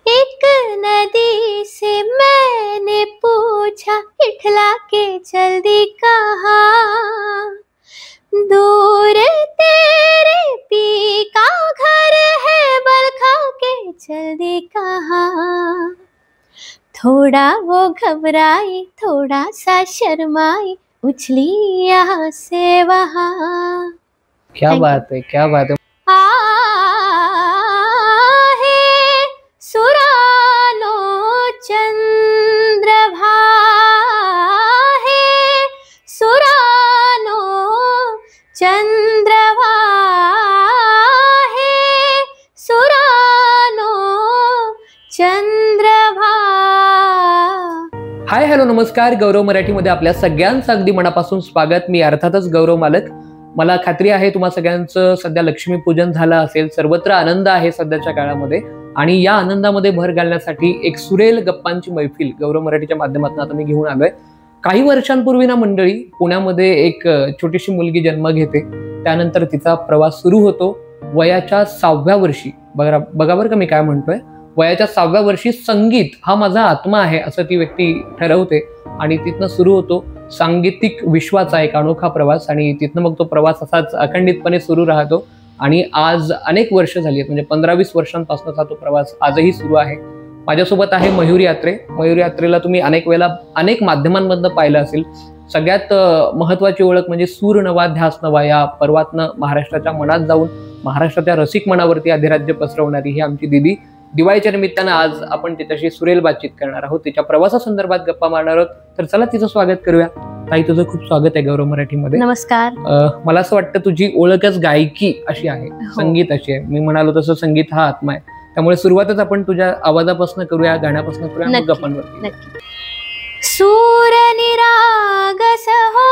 एक नदी से मैंने पूछा, इठला के चल दी कहाँ। दूर तेरे पी का घर है, बरखा के चल दी कहाँ। थोड़ा वो घबराई, थोड़ा सा शर्माई, उछली यहाँ से वहाँ। क्या बात है, क्या बात है। सुरानो चंद्रभा है, सुरानो चंद्रभा है, सुरानो चंद्रभा। हाय हॅलो नमस्कार, गौरव मराठीमध्ये आपल्या सगळ्यांचं अगदी मनापासून स्वागत। मी अर्थातच गौरव मालक। मला खात्री आहे तुम्हा सगळ्यांचं सध्या लक्ष्मीपूजन झालं असेल, सर्वत्र आनंद आहे सध्याच्या काळामध्ये आणि या आनंदामध्ये भर घालण्यासाठी एक सुरेल गप्पांची मैफिल गौरव मराठीच्या माध्यमातून आता मी घेऊन आलोय। काही वर्षांपूर्वी ना मंडळी, पुण्यामध्ये एक छोटीशी मुलगी जन्म घेते, त्यानंतर तिचा प्रवास सुरू होतो। वयाच्या 6व्या वर्षी बघा बरं का मी काय म्हणतोय, वयाच्या 6व्या वर्षी संगीत हा माझा आत्मा आहे असं ती व्यक्ती ठरवते आणि तिथनं सुरू होतो सांगीतिक विश्वाचा एक अनोखा प्रवास आणि तिथनं मग तो प्रवास असाच अखंडितपणे सुरू राहतो आणि आज अनेक वर्ष झाली आहेत, म्हणजे 15-20 वर्षांपासूनचा तो प्रवास आजही सुरू आहे। माझ्यासोबत आहे मयूर यात्रे। मयूर यात्रेला तुम्ही अनेक वेळेला अनेक माध्यमांमधनं पाहिलं असेल। सगळ्यात महत्वाची ओळख म्हणजे सूर नवा ध्यास नवा या पर्वातनं महाराष्ट्राच्या मनात जाऊन महाराष्ट्राच्या रसिक मनावरती अधिराज्य पसरवणारी ही आमची दिदी। दिवाळीच्या निमित्तानं आज आपण तिच्याशी सुरेल बातचीत करणार आहोत, तिच्या प्रवासासंदर्भात गप्पा मारणार आहोत। तर चला तिचं स्वागत करूया। ताई, तुझं खूप स्वागत आहे गौरव मराठीमध्ये। नमस्कार। मला असं वाटतं तुझी ओळखच गायकी अशी आहे, संगीत अशी आहे। मी म्हणालो तसं संगीत हा आत्मा आहे, त्यामुळे सुरुवातच आपण तुझ्या आवाजापासून करूया, गाण्यापासून करूया, मग गप्पांवरती। सूर निरागस हो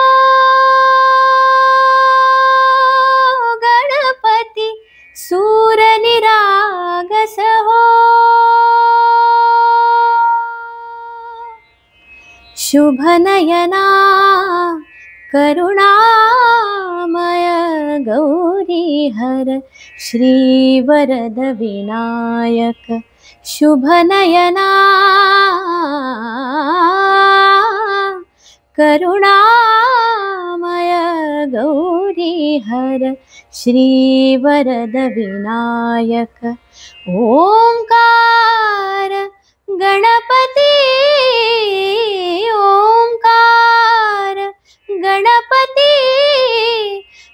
गणपती, सूर निरागस हो शुभ नयना करुणामय गौरी हर श्री वरद विनायक शुभ नयना करुणामय गौरी हर श्री वरद विनायक। ओंकार गणपती, ओंकार गणपती,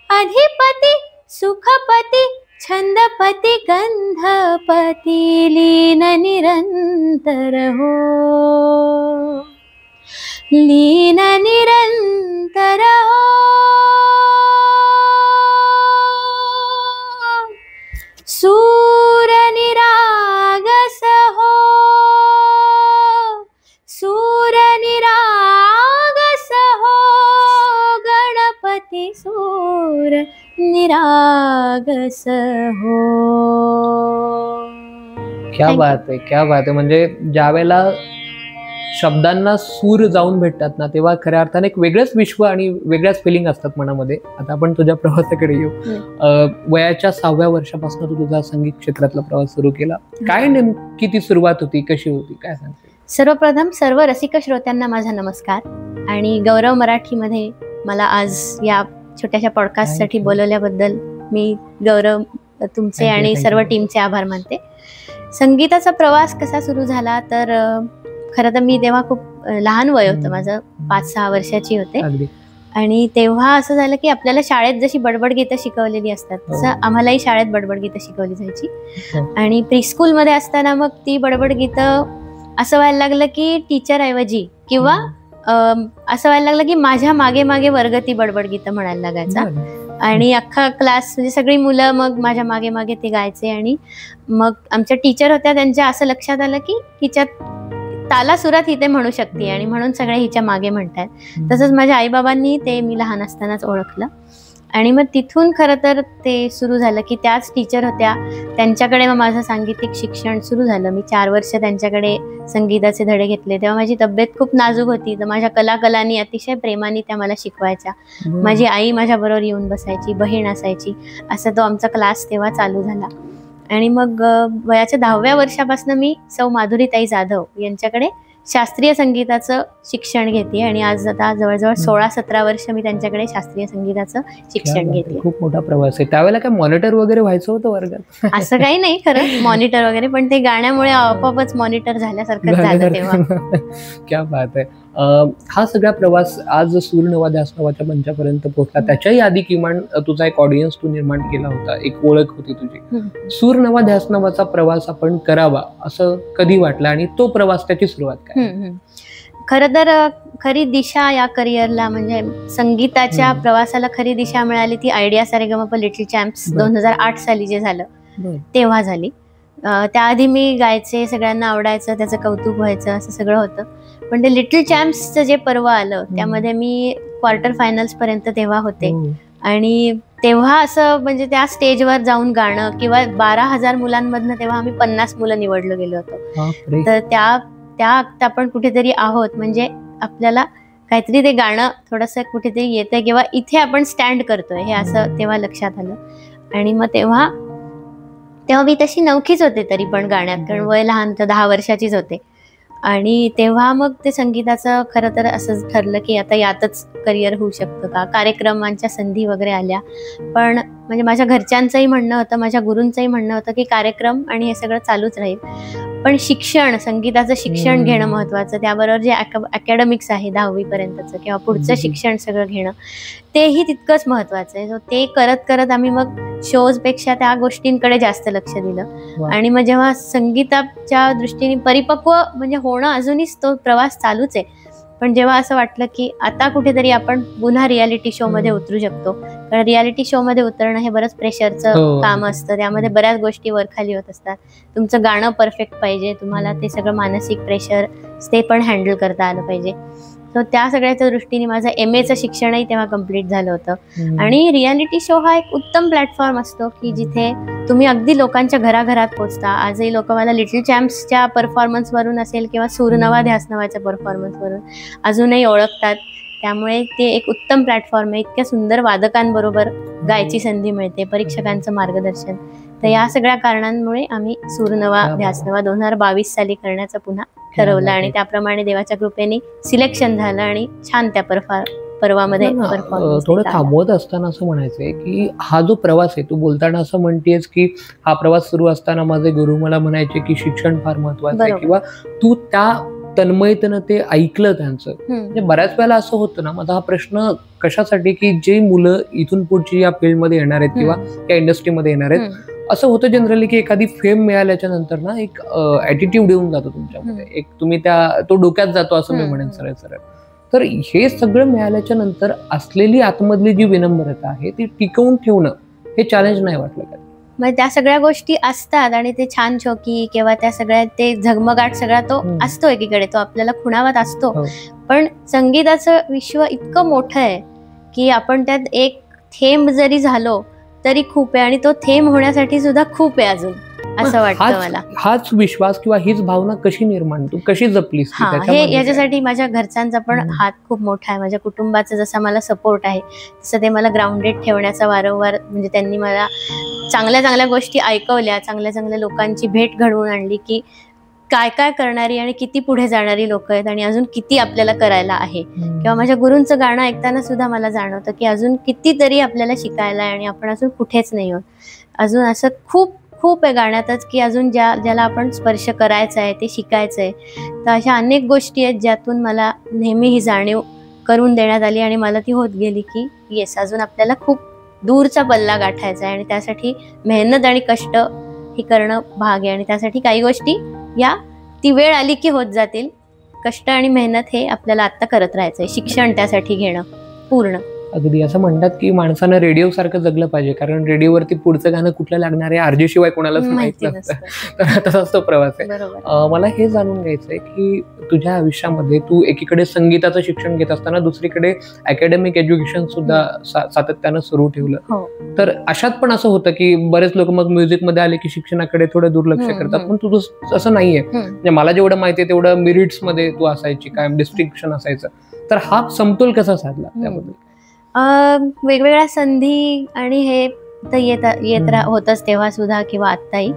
अधिपती सुखपती छंदपती गंधपती, लीन निरंतर हो, लीन निरंतर हो। सूर निरागस हो, सूर निरागस हो गणपती, सूर निरागस हो। क्या बात आहे, क्या बात आहे। म्हणजे ज्यावेळेला शब्दांना सूर जाऊन भेटतात ना, तेव्हा खऱ्या अर्थाने एक वेगळंच विश्व आणि वेगळ्याच फिलिंग असतात मनामध्ये। आता आपण तुझ्या प्रवासाकडे येऊ। वयाच्या 6व्या वर्षापासून तू तुझा संगीत क्षेत्रातला प्रवास सुरू केला। काय नेमकी ती सुरुवात होती, कशी होती, काय सांगते? सर्वप्रथम सर्व रसिक श्रोत्यांना माझा नमस्कार आणि गौरव मराठीमध्ये मला आज या छोट्याशा पॉडकास्टसाठी बोलवल्याबद्दल मी गौरव तुमचे आणि सर्व टीमचे आभार मानते। संगीताचा प्रवास कसा सुरू झाला तर खरं तर मी तेव्हा खूप लहान वय होतं, माझं 5-6 वर्षाची होते आणि तेव्हा असं झालं की आपल्याला शाळेत जशी बडबड गीतं शिकवलेली असतात तसं आम्हालाही शाळेत बडबड गीतं शिकवली जायची आणि प्रीस्कूल मध्ये असताना मग ती बडबड गीतं असं व्हायला लागलं की टीचर ऐवजी किंवा असं व्हायला लागलं की माझ्या मागे मागे वर्ग ती बडबड गीतं म्हणायला लागायचा आणि अख्खा क्लास म्हणजे सगळी मुलं मग माझ्या मागे मागे ते गायचे आणि मग आमच्या टीचर होत्या, त्यांच्या असं लक्षात आलं की हिच्यात ताला सुरात ही ते म्हणू शकते आणि म्हणून सगळे हिच्या मागे म्हणतात। तसंच माझ्या आईबाबांनी ते मी लहान असतानाच ओळखलं आणि मग तिथून खरं तर ते सुरू झालं की त्याच टीचर होत्या, त्यांच्याकडे मग माझं सांगीतिक शिक्षण सुरू झालं। मी 4 वर्ष त्यांच्याकडे संगीताचे धडे घेतले। तेव्हा माझी तब्येत खूप नाजूक होती, तर माझ्या कलाकलांनी अतिशय प्रेमाने त्या मला शिकवायच्या। माझी आई माझ्याबरोबर येऊन बसायची, बहीण असायची, असा तो आमचा क्लास तेव्हा चालू झाला आणि मग वयाच्या 10व्या वर्षापासून मी सौ माधुरीताई जाधव यांच्याकडे शास्त्रीय संगीताचं शिक्षण घेते आणि आज आता जवळजवळ 16-17 वर्ष मी त्यांच्याकडे शास्त्रीय संगीताचं शिक्षण घेते. खूप मोठा प्रवास आहे. त्यावेळेला काय मॉनिटर वगैरे व्हायचं होतं वर्गात? असं काही नाही खरं मॉनिटर वगैरे, पण ते गाण्यामुळे आपोआपच मॉनिटर झाल्यासारखं झालं तेव्हा. क्या बात आहे. हा सगळा प्रवास आज सूर नवा ध्यास नवाच्या मंचापर्यंत पोहोचला. त्याच्याही आधी किमान तुझा एक ऑडियन्स तू निर्माण केला होता, एक ओळख होती तुझी. सूर नवा ध्यास नवाचा प्रवास आपण करावा असं कधी वाटलं आणि तो प्रवास, त्याची सुरुवात काय? खरं तर खरी दिशा या करिअरला म्हणजे संगीताच्या प्रवासाला खरी दिशा मिळाली ती आयडिया सारेगमप लिटिल चॅम्प्स 2008 साली जे झालं तेव्हा झाली. त्याआधी मी गायचे, सगळ्यांना आवडायचं, त्याचं कौतुक व्हायचं, असं सगळं होतं. पण ते लिटिल चॅम्प्सचं जे पर्व आलं त्यामध्ये मी क्वार्टर फायनल्स पर्यंत तेव्हा होते आणि तेव्हा असं म्हणजे त्या स्टेजवर जाऊन गाणं किंवा 12,000 मुलांमधनं तेव्हा आम्ही 50 मुलं निवडलो गेलो होतो. तर त्या आपण कुठेतरी आहोत म्हणजे आपल्याला काहीतरी ते गाणं थोडंसं कुठेतरी येतंय किंवा इथे आपण स्टँड करतोय हे असं तेव्हा लक्षात आलं. आणि मग तेव्हा मी तशी नवखीच होते तरी पण गाण्यात, कारण वय लहान तर 10 वर्षाचीच होते. आणि तेव्हा मग ते संगीताचं खरं तर असं ठरलं की आता यातच करिअर होऊ शकतं का. कार्यक्रमांच्या संधी वगैरे आल्या, पण म्हणजे माझ्या घरच्यांचंही म्हणणं होतं, माझ्या गुरूंचंही म्हणणं होतं की कार्यक्रम आणि हे सगळं चालूच राहील, पण शिक्षण, संगीताचं शिक्षण घेणं महत्वाचं. त्याबरोबर जे अकॅडमिक्स आहे 10वी पर्यंतचं किंवा पुढचं शिक्षण सगळं घेणं तेही तितकंच महत्वाचं आहे. ते करत करत आम्ही मग शोज पेक्षा त्या गोष्टींकडे जास्त लक्ष दिलं. आणि मग जेव्हा संगीताच्या दृष्टीने परिपक्व म्हणजे होणं, अजूनही तो प्रवास चालूच आहे, पण जेव्हा असं वाटलं की आता कुठेतरी आपण पुन्हा रियालिटी शो मध्ये उतरू शकतो, कारण रियालिटी शो मध्ये उतरणं हे बरंच प्रेशरचं काम असतं, त्यामध्ये बऱ्याच गोष्टी वरखाली होत असतात. तुमचं गाणं परफेक्ट पाहिजे, तुम्हाला ते सगळं मानसिक प्रेशर ते पण हँडल करता आलं पाहिजे. सो त्या सगळ्याच्या दृष्टीने माझं MA शिक्षणही तेव्हा कम्प्लीट झालं होतं. आणि रियालिटी शो हा एक उत्तम प्लॅटफॉर्म असतो की जिथे तुम्ही अगदी लोकांच्या घराघरात पोहोचता. आजही लोक मला लिटिल चॅम्प्सच्या परफॉर्मन्स वरून असेल किंवा सूर नवा ध्यास नवाच्या परफॉर्मन्स वरून अजूनही ओळखतात. त्यामुळे ते एक उत्तम प्लॅटफॉर्म आहे. इतक्या सुंदर वादकांबरोबर गायची संधी मिळते, परीक्षकांचं मार्गदर्शन. तर या सगळ्या कारणांमुळे आम्ही सूर नवा ध्यास नवा 2022 साली करण्याचं पुन्हा ठरवलं आणि त्याप्रमाणे देवाच्या कृपेने सिलेक्शन झालं आणि छान त्या पर्वामध्ये परफॉर्मन्स. थोडं थांबवत असताना असं म्हणायचंय की हा जो प्रवास आहे, तू बोलताना असं म्हणतेस की हा प्रवास सुरू असताना माझे गुरु मला म्हणायचे की शिक्षण फार महत्वाचं आहे, किंवा तू त्या तन्मयतेनं ते ऐकलं त्यांचं. म्हणजे बऱ्याच वेळेला असं होतं ना, माझा हा प्रश्न कशासाठी की जे मुलं इथून पुढची या फील्डमध्ये येणार आहेत किंवा या इंडस्ट्रीमध्ये येणार आहेत, असं होतं जनरली की एखादी फेम मिळाल्याच्या नंतर ना एक ऍटिट्यूड येऊन जातो तुमच्यामध्ये, एक तुम्ही तो डोक्यात जातो असं मी म्हणेन सरळ सरळ. तर हे सगळं मिळाल्याच्या नंतर असलेली आतमधली जी विनम्रता आहे ती टिकवून ठेवणं हे चॅलेंज नाही वाटलं का? मग त्या सगळ्या गोष्टी असतात आणि ते छान शोकी किंवा त्या सगळ्या ते झगमगाट सगळा तो असतो एकीकडे, तो आपल्याला खुणावत असतो. पण संगीताचं विश्व इतकं मोठं आहे की आपण त्यात एक थेंब जरी झालो तरी खूप आहे, आणि तो थेंब होण्यासाठी सुद्धा खूप आहे अजून, असं वाटतं मला. हाच विश्वास किंवा हीच भावना कशी निर्माण, तू कशी जपलीस? हे याच्यासाठी माझ्या घरच्यांचा पण हात खूप मोठा आहे. माझ्या कुटुंबाचा जसा मला सपोर्ट आहे तसं ते मला ग्राउंडेड ठेवण्याचा वारंवार, म्हणजे त्यांनी मला चांगल्या चांगल्या गोष्टी ऐकवल्या, चांगल्या चांगल्या लोकांची भेट घडवून आणली की काय काय करणारी आणि किती पुढे जाणारी लोक आहेत आणि अजून किती आपल्याला करायला आहे. किंवा माझ्या गुरूंचं गाणं ऐकताना सुद्धा मला जाणवतं की अजून कितीतरी आपल्याला शिकायला आहे आणि आपण अजून कुठेच नाही आहोत. अजून असं खूप खूप आहे गाण्यातच की अजून ज्याला आपण स्पर्श करायचा आहे, ते शिकायचं आहे. तर अशा अनेक गोष्टी आहेत ज्यातून मला नेहमी ही जाणीव करून देण्यात आली आणि मला ती होत गेली की येस, अजून आपल्याला खूप दूरचा पल्ला गाठायचा आहे आणि त्यासाठी मेहनत आणि कष्ट हे करणं भाग आहे. आणि त्यासाठी काही गोष्टी ती वेळ आली की होत जातील. कष्ट आणि मेहनत हे आपल्याला आता करत राहायचंय, शिक्षण त्यासाठी घेणं पूर्ण. अगदी असं म्हणतात की माणसानं रेडिओ सारखं जगलं पाहिजे, कारण रेडिओवरती पुढचं गाणं कुठलं लागणार आहे आरजे शिवाय कोणालाच माहित नसतं. तर तसाच तो प्रवास आहे. मला हे जाणून घ्यायचंय की तुझ्या आयुष्यामध्ये तू एकीकडे संगीताचं शिक्षण घेत असताना दुसरीकडे अकॅडमिक एज्युकेशन सुद्धा सातत्यानं सुरू ठेवलं. तर अशात पण असं होतं की बरेच लोक मग म्युझिक मध्ये आले की शिक्षणाकडे थोडं दुर्लक्ष करतात, पण तुझं असं नाहीये. म्हणजे मला जेवढं माहितीये तेवढं मेरिट्स मध्ये तू असायची, कायम डिस्टिंक्शन असायचं. तर हा समतोल कसा साधला त्याबद्दल? वेगवेगळ्या संधी आणि हे तर येत होतच तेव्हा सुद्धा किंवा आत्ताही.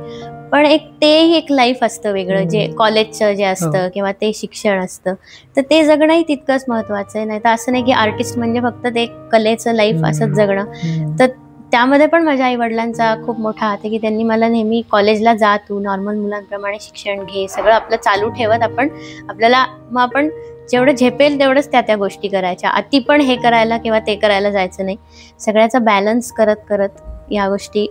पण तेही एक लाईफ असतं वेगळं, जे कॉलेजचं जे असतं किंवा ते शिक्षण असतं, तर ते जगणंही तितकंच महत्वाचं आहे. नाही तर असं नाही की आर्टिस्ट म्हणजे फक्त ते कलेचं लाईफ असंच जगणं. तर त्यामध्ये पण माझ्या आई वडिलांचा खूप मोठा हात आहे की त्यांनी मला नेहमी कॉलेजला जा, तू नॉर्मल मुलांप्रमाणे शिक्षण घे, सगळं आपलं चालू ठेवत आपण जेवढं झेपेल तेवढंच त्या गोष्टी करायच्या, अति पण हे करायला किंवा ते करायला जायचं नाही. सगळ्याचा बॅलन्स करत करत या गोष्टी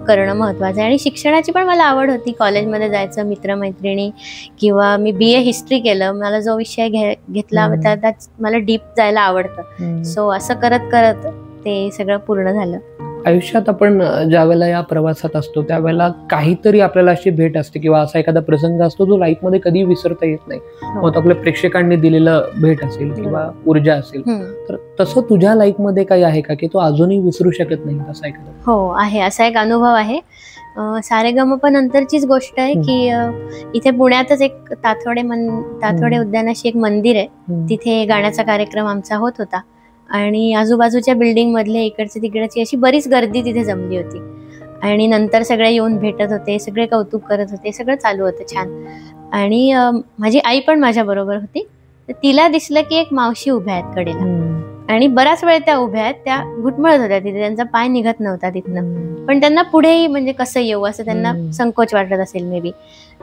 करणं महत्वाचं आहे. आणि शिक्षणाची पण मला आवड होती, कॉलेजमध्ये जायचं, मित्रमैत्रिणी, किंवा मी BA हिस्ट्री केलं, मला जो विषय घेतला त्यात मला डीप जायला आवडतं. सो असं करत करत ते सगळं पूर्ण झालं. आयुष्यात आपण ज्यावेळेला या प्रवासात असतो त्यावेळेला काहीतरी आपल्याला अशी भेट असते किंवा असा एखादा प्रसंग असतो जो लाईफमध्ये कधी विसरता येत नाही. मग आपल्या प्रेक्षकांनी दिलेलं भेट असेल किंवा ऊर्जा असेल, तर तसं तुझ्या लाईफमध्ये काही आहे का की तो अजूनही विसरू शकत नाही असा एखादा? हो आहे, असा एक अनुभव आहे. सारेगमप नंतरचीच गोष्ट आहे की इथे पुण्यातच एक ताथोडे उद्यानाशी एक मंदिर आहे, तिथे गाण्याचा कार्यक्रम आमचा होत होता आणि आजूबाजूच्या बिल्डिंग मधले इकडचे तिकडची अशी बरीच गर्दी तिथे जमली होती. आणि नंतर सगळे येऊन भेटत होते, सगळे कौतुक करत होते, सगळं चालू होतं छान. आणि माझी आई पण माझ्या बरोबर होती. तर तिला दिसलं की एक मावशी उभ्या आहेत कडेला आणि बराच वेळ त्या उभ्या आहेत, त्या घुटमळत होत्या तिथे, त्यांचा पाय निघत नव्हता तिथनं. पण त्यांना पुढेही म्हणजे कसं येऊ असं त्यांना संकोच वाटत असेल मे बी.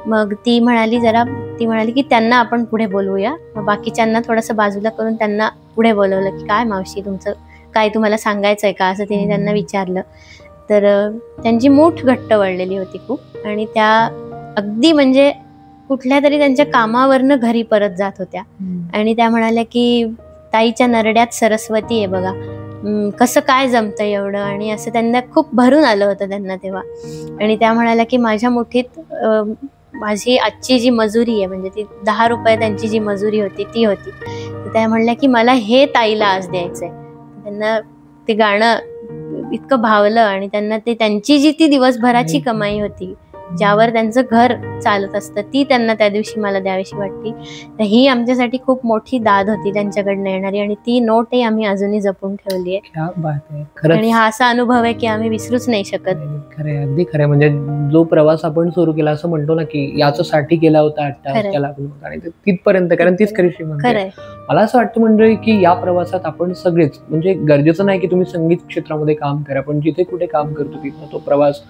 मग ती म्हणाली की त्यांना आपण पुढे बोलवूया. मग बाकीच्यांना थोडंसं बाजूला करून त्यांना पुढे बोलवलं की काय मावशी, तुमचं काय तुम्हाला सांगायचंय का, असं तिने त्यांना विचारलं. तर त्यांची मूठ घट्ट वळलेली होती खूप आणि त्या अगदी म्हणजे कुठल्या तरी त्यांच्या कामावरनं घरी परत जात होत्या. आणि त्या म्हणाल्या की ताईच्या नरड्यात सरस्वती आहे बघा, कसं काय जमतं एवढं. आणि असं त्यांना खूप भरून आलं होतं त्यांना तेव्हा. आणि त्या म्हणाल्या की माझ्या मुठीत माझी आजची जी मजुरी आहे, म्हणजे ती 10 रुपये त्यांची जी मजुरी होती ती होती. तर त्या म्हणल्या की मला हे ताईला आज द्यायचंय. त्यांना ते गाणं इतकं भावलं आणि त्यांना त्यांची जी ती दिवसभराची कमाई होती, ज्यावर त्यांचं घर चालत असतं, ती त्यांना त्या दिवशी मला द्यावीशी वाटली. तर ही आमच्यासाठी खूप मोठी दाद होती त्यांच्याकडनं येणारी आणि ती नोटही आम्ही अजूनही जपून ठेवली आहे. आणि हा असा अनुभव आहे की आम्ही विसरूच नाही शकत. खरंय, अगदी खरंय. म्हणजे जो प्रवास आपण सुरू केला असं म्हणतो ना की याच्यासाठी केला होता आणि तिथपर्यंत, कारण तीच खरी श्रीमंती आहे. मला असं वाटतं मंडळी की या प्रवासात आपण सगळेच, म्हणजे गरजेचं नाही की तुम्ही संगीत क्षेत्रामध्ये काम करा, पण जिथे कुठे काम करतो तिथं तो प्रवास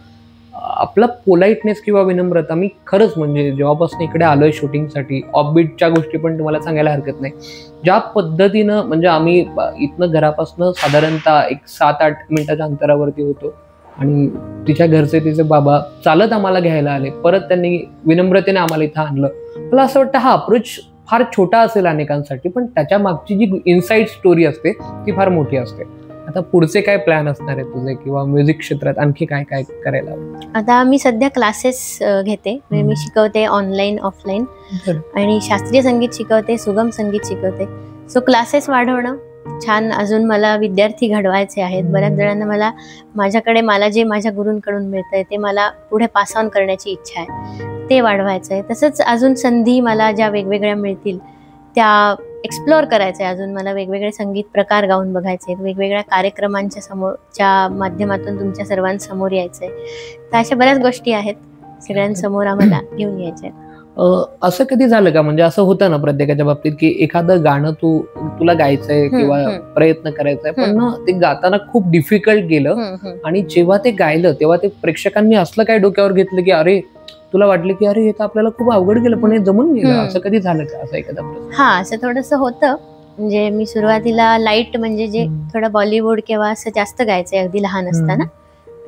आपला पोलाइटनेस किंवा विनम्रता, मी खरंच म्हणजे जेव्हापासून इकडे आलोय शूटिंगसाठी, ऑफबीटच्या गोष्टी पण तुम्हाला सांगायला हरकत नाही, ज्या पद्धतीनं म्हणजे आम्ही इथनं घरापासून साधारणतः एक 7-8 मिनिटाच्या अंतरावरती होतो आणि तिच्या घरचे तिचे बाबा चालत आम्हाला घ्यायला आले, परत त्यांनी विनम्रतेने आम्हाला इथं आणलं. मला असं वाटतं हा अप्रोच फार छोटा असेल अनेकांसाठी, पण त्याच्या मागची जी इनसाइड स्टोरी असते ती फार मोठी असते. आता पुढचे काय प्लॅन असणार आहे तुझे, किंवा म्युझिक क्षेत्रात आणखी काय काय करायला? आता मी सध्या क्लासेस घेते, मी शिकवते ऑनलाईन ऑफलाईन, आणि शास्त्रीय संगीत शिकवते, सुगम संगीत शिकवते. सो क्लासेस वाढवणं छान, अजून मला विद्यार्थी घडवायचे आहेत. बऱ्याच जणांना मला जे माझ्या गुरूंकडून मिळतंय ते मला पुढे पास ऑन करण्याची इच्छा आहे, ते वाढवायचं आहे. तसंच अजून संधी मला ज्या वेगवेगळ्या मिळतील त्या एक्सप्लोअर करायचं आहे. अजून मला वेगवेगळे संगीत प्रकार गाऊन बघायचे आहेत, वेगवेगळ्या कार्यक्रमांच्या माध्यमातून तुमच्या सर्वांसमोर यायचं आहे. तर अशा बऱ्याच गोष्टी आहेत सगळ्यांसमोर आम्हाला घेऊन यायच्या आहेत. असं कधी झालं का, म्हणजे असं होतं ना प्रत्येकाच्या बाबतीत की एखादं गाणं तुला गायचंय किंवा प्रयत्न करायचाय, पण ते गाताना खूप डिफिकल्ट गेलं आणि जेव्हा ते गायलं तेव्हा ते प्रेक्षकांनी असलं काय डोक्यावर घेतलं की अरे, तुला वाटलं की अरे हे तर आपल्याला खूप अवघड गेलं पण हे जमून गेलं, असं कधी झालं का असं एखादा प्रसंग? हा, असं थोडंसं होतं. म्हणजे मी सुरुवातीला लाईट, म्हणजे जे थोडं बॉलिवूड किंवा असं जास्त गायचंय अगदी लहान असताना,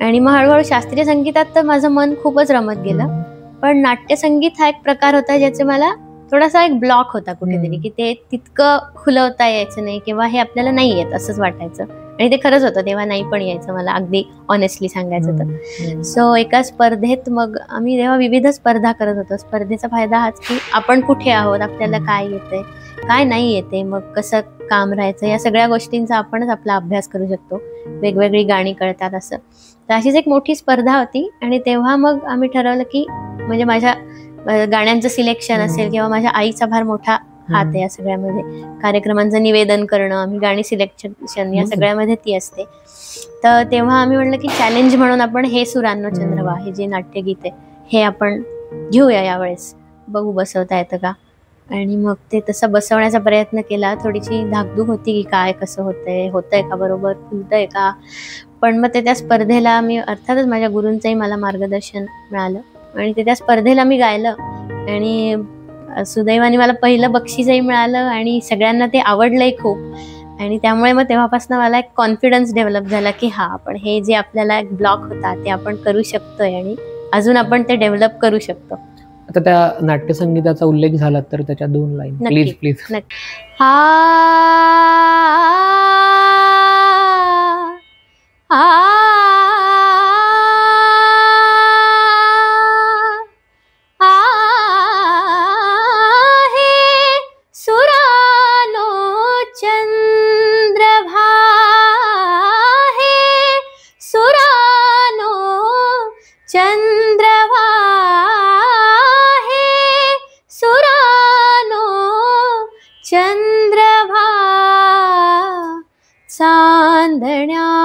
आणि मग हळूहळू शास्त्रीय संगीतात तर माझं मन खूपच रमत गेलं. पण नाट्यसंगीत हा एक प्रकार होता ज्याचे मला थोडासा एक ब्लॉक होता कुठेतरी, की ते तितकं खुलवता यायचं नाही किंवा हे आपल्याला नाही येत असंच वाटायचं. आणि ते खरंच होतं, तेव्हा नाही पण यायचं मला, अगदी ऑनेस्टली सांगायचं तर. सो एका स्पर्धेत मग आम्ही तेव्हा विविध स्पर्धा करत होतो. स्पर्धेचा फायदा हाच की आपण कुठे आहोत, आपल्याला काय येतंय, काय नाही येते, मग कसं काम राहायचं, या सगळ्या गोष्टींचा आपणच आपला अभ्यास करू शकतो. वेगवेगळी गाणी कळतात असं. तर अशीच एक मोठी स्पर्धा होती आणि तेव्हा मग आम्ही ठरवलं की म्हणजे माझ्या गाण्यांचं सिलेक्शन असेल किंवा माझ्या आईचा फार मोठा हात या सगळ्यामध्ये. कार्यक्रमांचं निवेदन करणं, आम्ही गाणी सिलेक्शन या सगळ्यामध्ये ती असते. तर तेव्हा आम्ही म्हणलं की चॅलेंज म्हणून आपण हे सुरांनो चंद्रवा हे जे नाट्यगीत आहे हे आपण घेऊया यावेळेस, बघू बसवता येतं का. आणि मग ते तसं बसवण्याचा प्रयत्न केला. थोडीशी धाकधूक होती की काय कसं होतंय का बरोबर, खुलतंय का. पण मग ते त्या स्पर्धेला मी अर्थातच माझ्या गुरूंचंही मला मार्गदर्शन मिळालं आणि ते त्या स्पर्धेला मी गायलं आणि सुदैवाने मला पहिलं बक्षीसही मिळालं आणि सगळ्यांना ते आवडलंय खूप. आणि त्यामुळे मग तेव्हापासून मला एक कॉन्फिडन्स डेव्हलप झाला की हा आपण हे जे आपल्याला एक ब्लॉक होता ते आपण करू शकतोय आणि अजून आपण ते डेव्हलप करू शकतो. आता त्या नाट्यसंगीताचा उल्लेख झाला तर त्याच्या 2 लाईन प्लीज प्लीज. हा चंद्रवा हे सुरानो चंद्रवा, चांदण्यांचे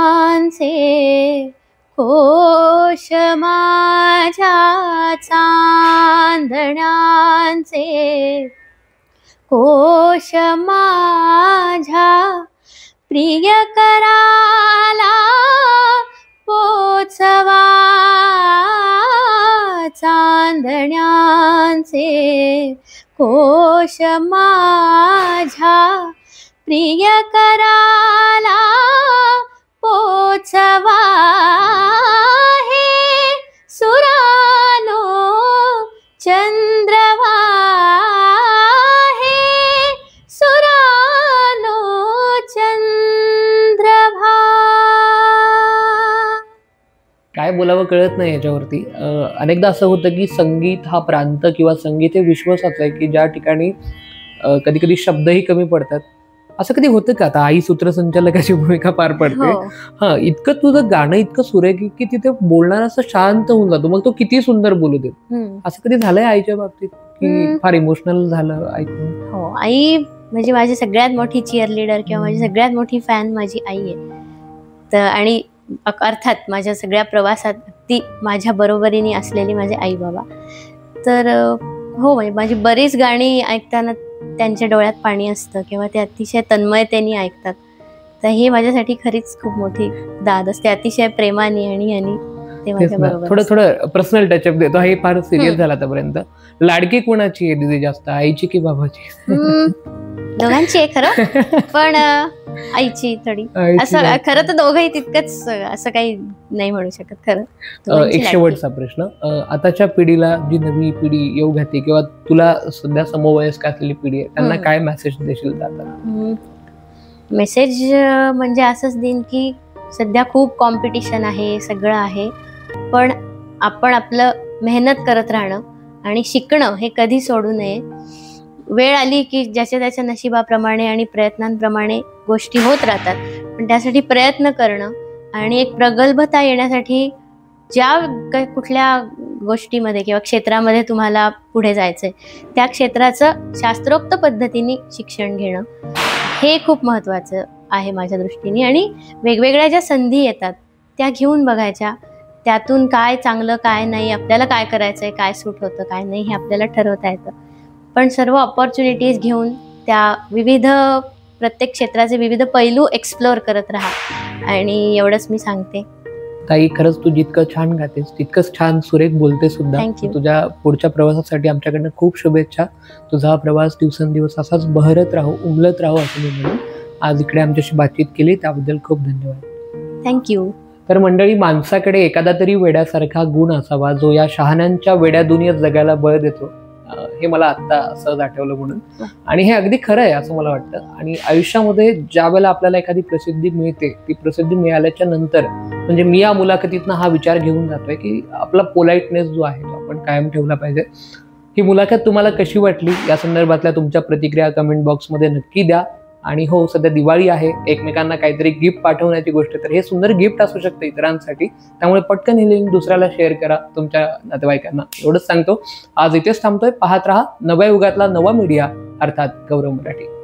कोश माझ्या चांदण्यांचे कोश माझ्या प्रियकराला पोचवा, चांदण्यांचे कोश माझ्या प्रियकराला पोचवा, हे सुरानो चंद्रवा हे सुरानो चंद्रभा. काय बोलावं कळत नाही याच्यावरती. अनेकदा असं होतं की संगीत हा प्रांत किंवा संगीत हे विश्वासाचं आहे की ज्या ठिकाणी कधी कधी शब्दही कमी पडतात. असं कधी होतं का? आता आई सूत्रसंचालकाची भूमिका पार पडते. हा, इतकं तुझं गाणं इतकं सुरेख की तिथे बोलणार असं शांत होऊन जातो, मग तो किती सुंदर बोलू दे. असं कधी झालंय आईच्या बाबतीत की फार इमोशनल झालं ऐकून? हो, आई म्हणजे माझी सगळ्यात मोठी चिअरलीडर किंवा माझी सगळ्यात मोठी फॅन माझी आई आहे. तर आणि अर्थात माझ्या सगळ्या प्रवासात ती माझ्या बरोबरीने असलेली माझे आई बाबा. तर हो, म्हणजे माझी बरीच गाणी ऐकताना त्यांच्या डोळ्यात पाणी असतं किंवा ते अतिशय तन्मयतेने ऐकतात. तर हे माझ्यासाठी खरीच खूप मोठी दाद असते, अतिशय प्रेमाने आणि ते माझ्या बरोबर. थोडं पर्सनल टचअप देतो. हे फार सिरियस झालं आतापर्यंत. लाडकी कोणाची आहे दीदी जास्त, आईची की बाबाची? दोघांची आहे खरं, पण आईची थोडी. असं खरं तर दोघंही तितकंच, असं काही नाही म्हणू शकत खरं. एक शेवटचा प्रश्न, आताच्या पिढीला जी नवी पिढी येऊ घालते किंवा तुला सध्या समवयस्क असलेली पिढी आहे त्यांना काय मेसेज देशील? मेसेज म्हणजे असंच देईन की सध्या खूप कॉम्पिटिशन आहे, सगळं आहे, पण आपण आपलं मेहनत करत राहणं आणि शिकणं हे कधी सोडू नये. वेळ आली की ज्याच्या त्याच्या नशिबाप्रमाणे आणि प्रयत्नांप्रमाणे गोष्टी होत राहतात, पण त्यासाठी प्रयत्न करणं आणि एक प्रगल्भता येण्यासाठी ज्या कुठल्या गोष्टीमध्ये किंवा क्षेत्रामध्ये तुम्हाला पुढे जायचंय त्या क्षेत्राचं शास्त्रोक्त पद्धतीने शिक्षण घेणं हे खूप महत्त्वाचं आहे माझ्या दृष्टीने. आणि वेगवेगळ्या ज्या संधी येतात त्या घेऊन बघायच्या, त्यातून काय चांगलं काय नाही, आपल्याला काय करायचंय, काय सूट होतं काय नाही हे आपल्याला ठरवता येतं. पण सर्व ऑपॉर्च्युनिटीज घेऊन त्या प्रत्येक क्षेत्राचे विविध पैलू एक्सप्लोअर करत राहा आणि एवढंच मी सांगते. ताई, खरंच तू जितकं छान गातेस तितकंच छान सुरेख बोलते सुद्धा. तुझ्या पुढच्या प्रवासासाठी आमच्याकडनं खूप शुभेच्छा. तुझा हा प्रवास दिवसेंदिवस असाच बहरत राहू, उमलत राहू असं मी म्हणून आज इकडे आमच्याशी बातचीत केली त्याबद्दल खूप धन्यवाद. थँक्यू. तर मंडळी, माणसाकडे एखादा तरी वेड्यासारखा गुण असावा जो या शहाण्यांच्या वेड्या दुनियेत जगायला बळ देतो. हे मला आत्ता सहज आठवलं म्हणून, आणि हे अगदी खरं आहे असं मला वाटतं. आणि आयुष्यामध्ये ज्या वेळेला आपल्याला एखादी प्रसिद्धी मिळते, ती प्रसिद्धी मिळाल्याच्या नंतर म्हणजे मी या मुलाखतीतनं हा विचार घेऊन जातोय की आपला पोलाइटनेस जो आहे तो आपण कायम ठेवला पाहिजे. ही मुलाखत तुम्हाला कशी वाटली या संदर्भातल्या तुमच्या प्रतिक्रिया कमेंट बॉक्समध्ये नक्की द्या. आणि हो, सध्या दिवाळी आहे, एकमेकांना काहीतरी गिफ्ट पाठवण्याची गोष्ट, तर हे सुंदर गिफ्ट असू शकतं इतरांसाठी. त्यामुळे पटकन ही लिंक दुसऱ्याला शेअर करा तुमच्या नातेवाईकांना, एवढंच सांगतो. आज इथेच थांबतोय. पाहत राहा नव्या युगातला नवा मीडिया. अर्थात गौरव मराठी.